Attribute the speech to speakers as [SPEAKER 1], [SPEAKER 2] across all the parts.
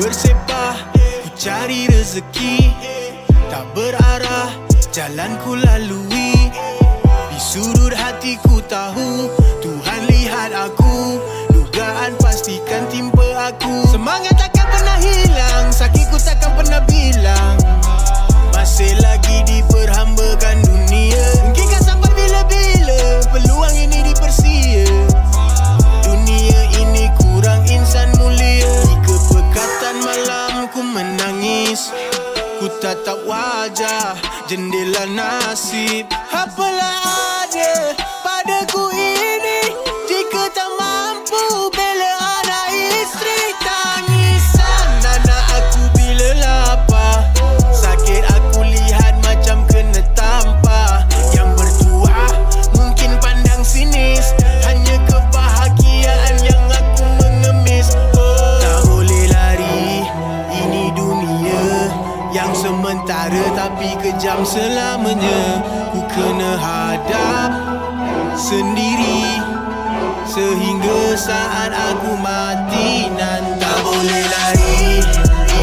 [SPEAKER 1] bersepah, ku cari rezeki, tak berarah jalan ku lalui. Di sudut hatiku tahu Tuhan lihat aku, dugaan pastikan timpa aku. Semangat takkan pernah hilang, sakitku takkan pernah bilang. Masih lagi diperhambakan dunia, mungkinkah sampai bila-bila peluang ini dipersia. Dunia ini kurang insan mulia. Di kepekatan malam ku menangis, ku tatap wajah jendela nasib. Apalah ada padaku ini jika tak mampu bela anak isteri. Tangisan anak aku bila lapar, sakit aku lihat macam kena tampar. Yang bertuah mungkin pandang sinis, hanya kebahagiaan yang aku mengemis. Tak boleh lari, ini dunia yang sementara tapi kejam selamanya. Ku kena hadap sendiri sehingga saat aku mati nanti. Tak boleh lari,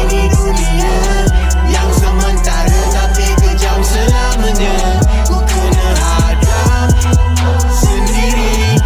[SPEAKER 1] ini dunia yang sementara tapi kejam selamanya. Ku kena hadap sendiri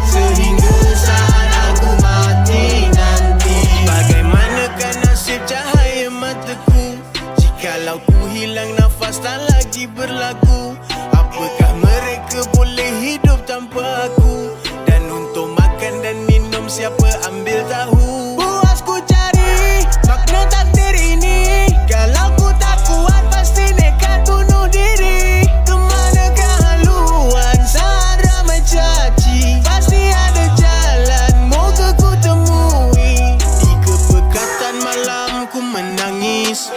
[SPEAKER 1] sehingga saat aku mati nanti. Bagaimanakah nasib cahaya mataku jikalau ku hilang nafas tak lagi berlaku? Apakah mereka boleh hidup tanpa aku? Dan untuk makan dan minum siapa ambil tahu? Puas ku cari makna takdir ini, kalau ku tak kuat pasti nekat bunuh diri. Kemanakah haluan saat ramai caci? Pasti ada jalan, moga ku temui. Di kepekatan malam ku menangis,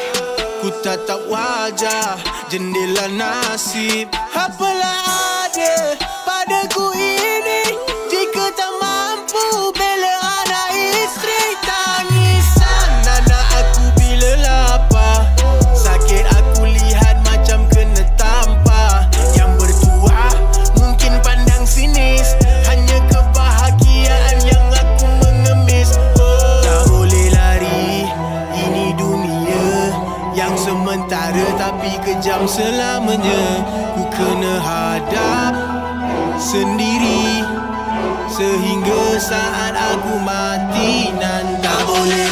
[SPEAKER 1] ku tatap wajah jendela nasib. Apalah ada padaku ini jika tak mampu bela anak isteri. Tangisan anak aku bila lapar, sakit aku lihat macam kena tampar. Yang bertuah mungkin pandang sinis, hanya kebahagiaan yang aku mengemis. Tak boleh lari, ini dunia yang sementara tapi kejam selamanya. Ku kena hadap sendiri sehingga saat aku mati nanti. Tak boleh